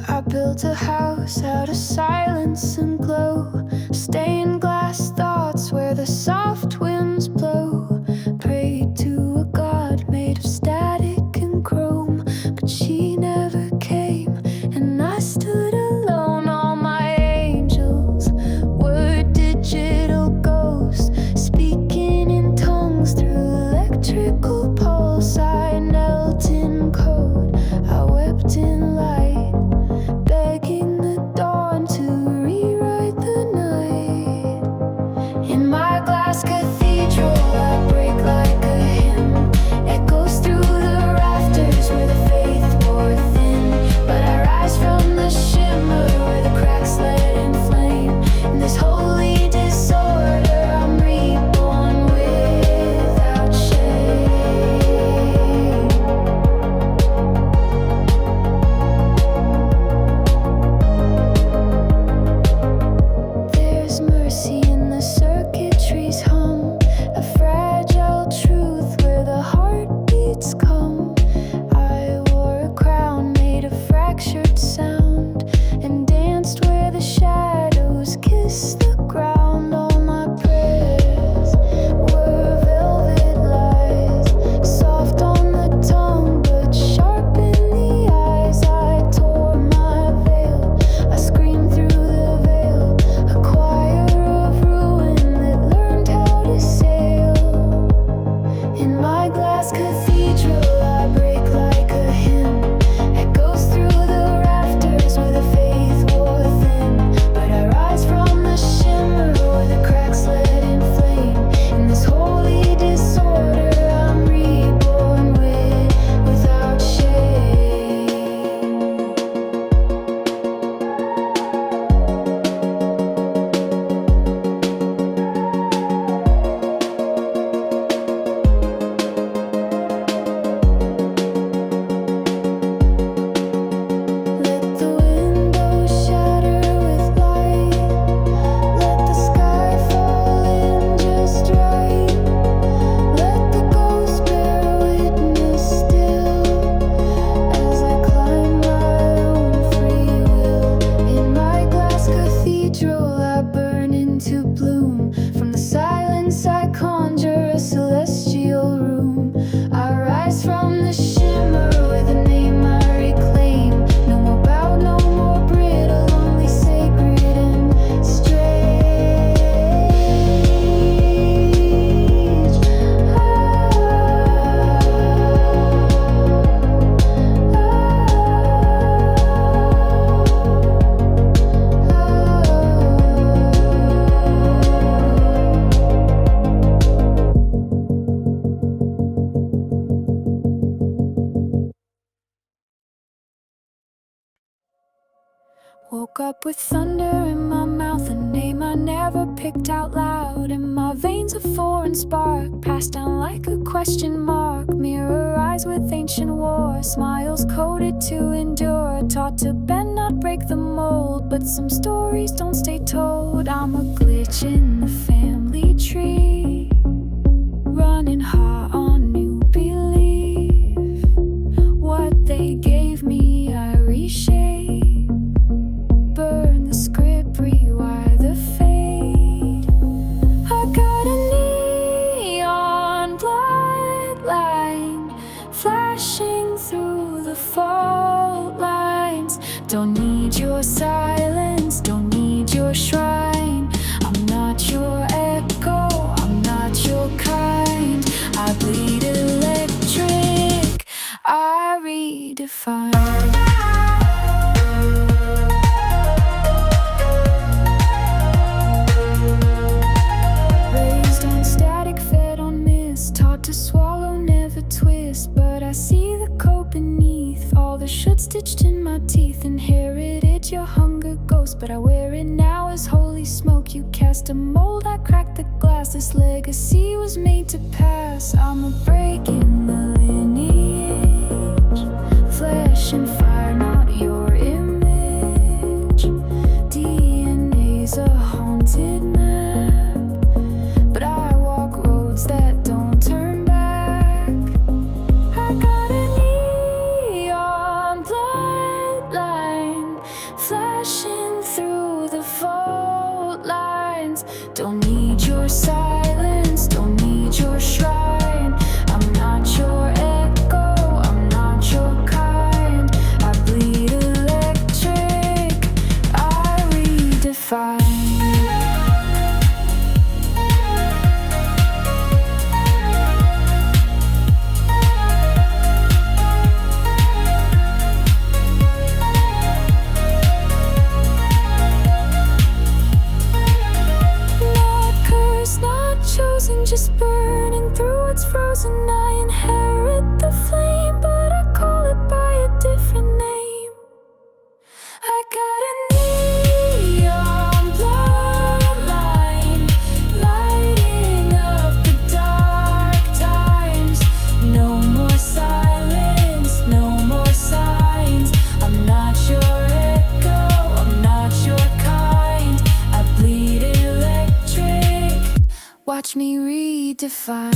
I built a house out of silence and glow, stained glass thoughts where the soft winds blow. Prayed to a god made of static and chrome, but she never came, and I stood alone. All my angels were digital ghosts, speaking in tongues through electrical pulse. I knelt in code, I wept in light, begging the dawn to rewrite the night. In my glass cathedral, I break like a hymn. Echoes through the rafters where the faith wore thin. But I rise from the shimmer where the cracks let in flame. In this holy disorder, I'm reborn without shame. There's mercy in the circuitry's hum, a fragile truth where the heartbeats come. I wore a crown made of fractured sound and danced where the shadows kissed the ground. All my prayers were velvet lies, soft on the tongue but sharp in the eyes. I tore my veil, I screamed through the veil, a choir of ruin that learned how to sail. In my glass cathedral, I break like a hymn. Echoes through the rafters where the faith wore thin. But I rise from the shimmer where the cracks let in flame. In this holy disorder, I'm reborn without shame. Let the windows shatter with light. Let the sky fall in just right. Let the ghosts bear witness still as I climb my own free will. In my glass cathedral, I burn into bloom. From the silence, I conjure a celestial room. I rise from the shimmer with a name I reclaim. No more bowed, no more brittle, only sacred and strange. Woke up with thunder in my mouth, a name I never picked out loud. In my veins a foreign spark, passed down like a question mark. Mirror eyes with ancient war, smiles coded to endure. Taught to bend, not break the mold, but some stories don't stay told. I'm a glitch in the family tree, running hot on new belief. What they gave me I reshape. Burn the script, rewire the fade. I got a neon bloodline flashing through the fault lines. Don't need your silence, don't need your shrine. I'm not your echo, I'm not your kind. I bleed electric, I redefine. Raised on static, fed on mist, taught to swallow, never twist. But I see the code beneath all the should stitched in my teeth. Inherited your hunger ghost, but I wear it now as holy smoke. You cast a mold, I cracked the glass. This legacy was made to pass. I'm a break in the lineage, flesh and fire, not your image. DNA's a haunted map, but I walk roads that don't turn back. I got a neon bloodline signs. Don't need your silence, don't need your shrine. I'm not your echo, I'm not your kind. I bleed electric, I redefine. Just burning through what's frozen. I inherit the flame, but I call it by a different name. I got a neon bloodline, lighting up the dark times. No more silence, no more signs. I'm not your echo, I'm not your kind. I bleed electric, watch me redefine.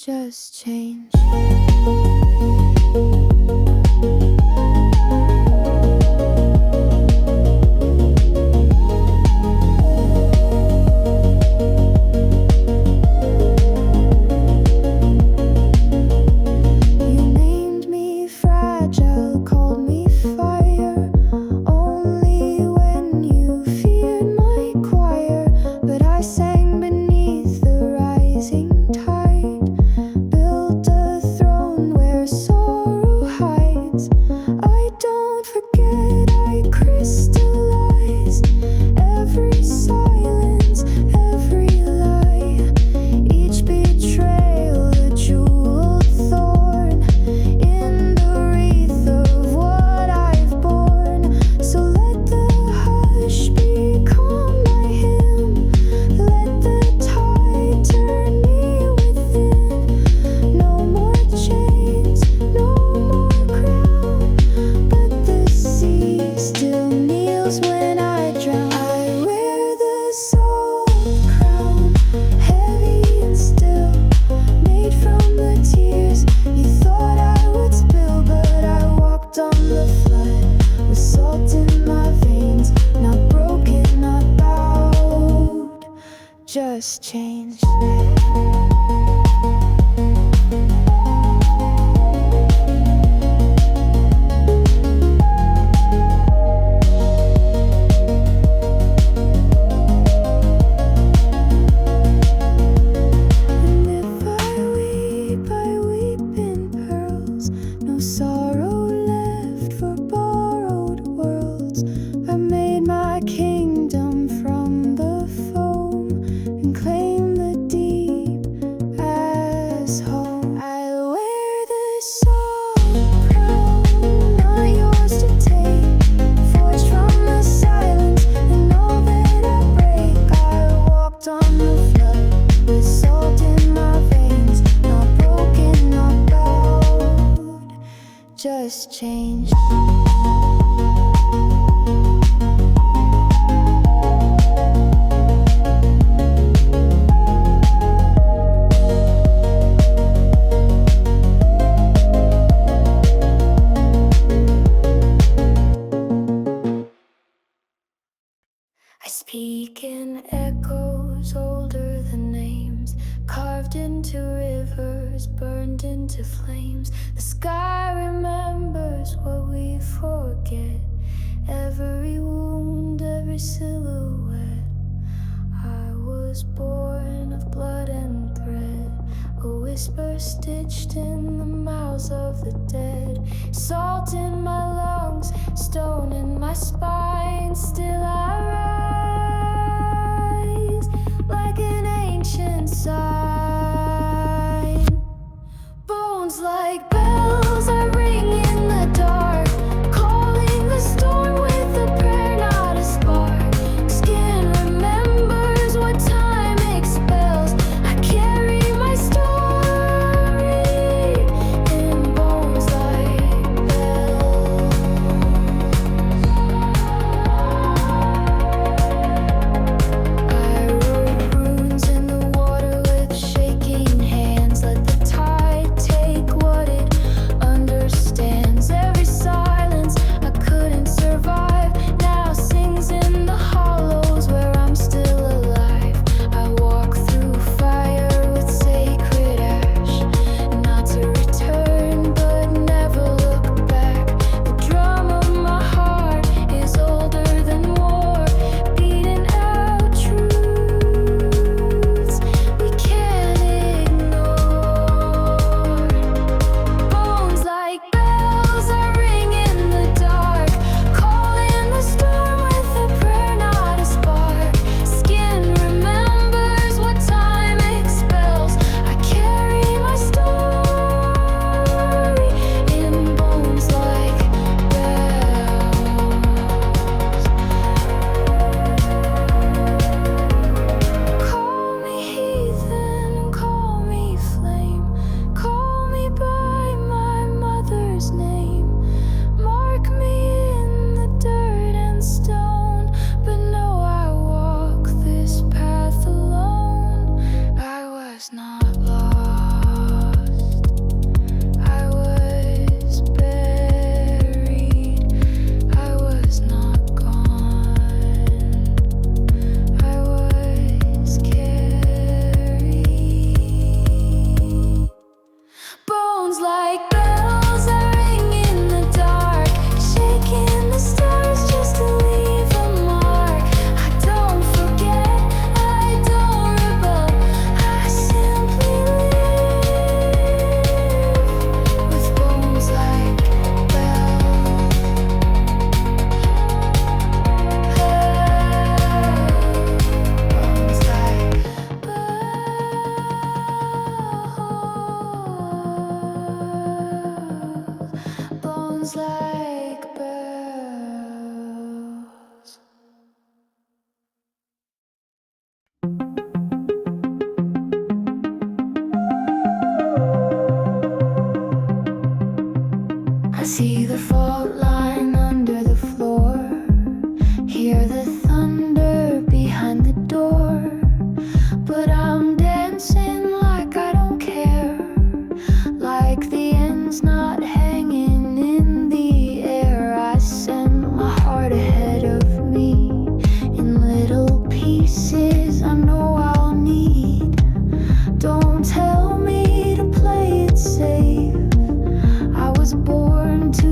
Just changed. Kingdom from the foam and claim the deep Beacon echoes older than names, carved into rivers, burned into flames. The sky remembers what we forget, every wound, every silhouette. I was born of blood and thread, a whisper stitched in the mouths of the dead. Salt in my lungs, stone in my spine, still I rise like an ancient sign. Bones like bells are ringing in the dark, calling the storm with a prayer, not a spark. Skin remembers what time expels. I carry my story in bones like bells. I wrote runes in the water with shaking hands. Let the tide take what it understands. Every silence I couldn't survive now sings in the hollows where I'm still alive. I walk through fire with sacred ash, not to return but never look back. The drum of my heart is older than war, beating out truths we can't ignore. Bones like bells are ringing in the dark, calling the storm with a prayer, not a spark. Skin remembers what time expels. I carry my story in bones like bells. Call me heathen, call me flame, call me by my mother's name. Mark me in the dirt and stone, but no, I walk this path alone. I was not lost, I was buried, I was not gone, I was carried. Bones like bells are ringing in the dark, shaking the stars just to leave a mark. I don't forget, I don't rebel, I simply live with bones like bells. Bones like bells. Bones like bells. I see the fault line under the floor, hear the thunder behind the door, but I'm dancing like I don't care, like the end's not hanging in the air. I send my heart ahead of me in little pieces I know I'll need. Don't tell me to play it safe, I was born to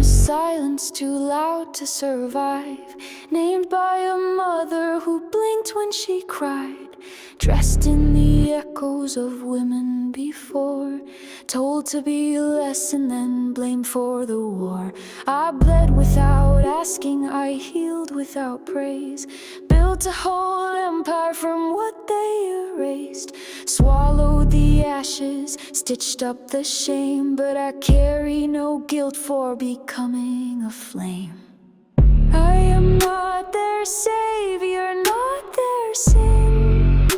silence too loud to survive. Named by a mother who blinked when she cried. Dressed in the echoes of women before. Told to be less and then blamed for the war. I bled without asking, I healed without praise. Built a whole empire from what they erased. Swallowed the ashes, stitched up the shame. But I carry no guilt for becoming a flame. I am not their savior, not their sin.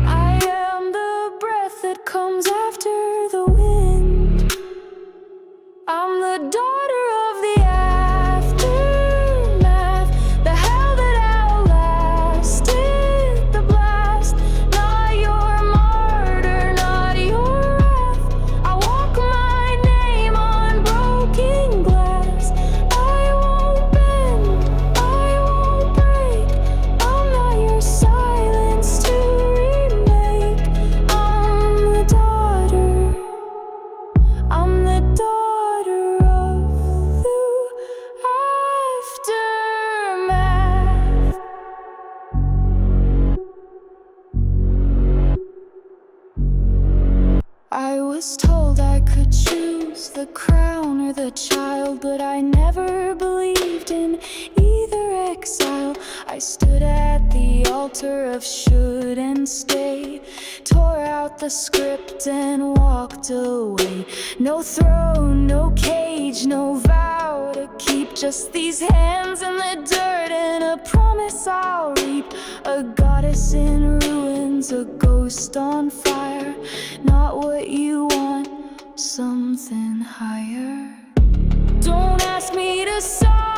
I am the breath that comes after the wind. I'm the daughter of the aftermath, the hell that outlasted the blast. Not your martyr, not your wrath. I walk my name on broken glass. I won't bend, I won't break. I'm not your silence to remake. I'm the daughter, I'm the daughter of the aftermath. I was told I could choose the crown or the child, but I never believed in either exile. I stood at the altar of should and stay, tore out the script and walked away. No throne, no cage, no vow to keep, just these hands in the dirt and a promise I'll reap. A goddess in ruins, a ghost on fire. Not what you want, something higher. Don't ask me to sigh.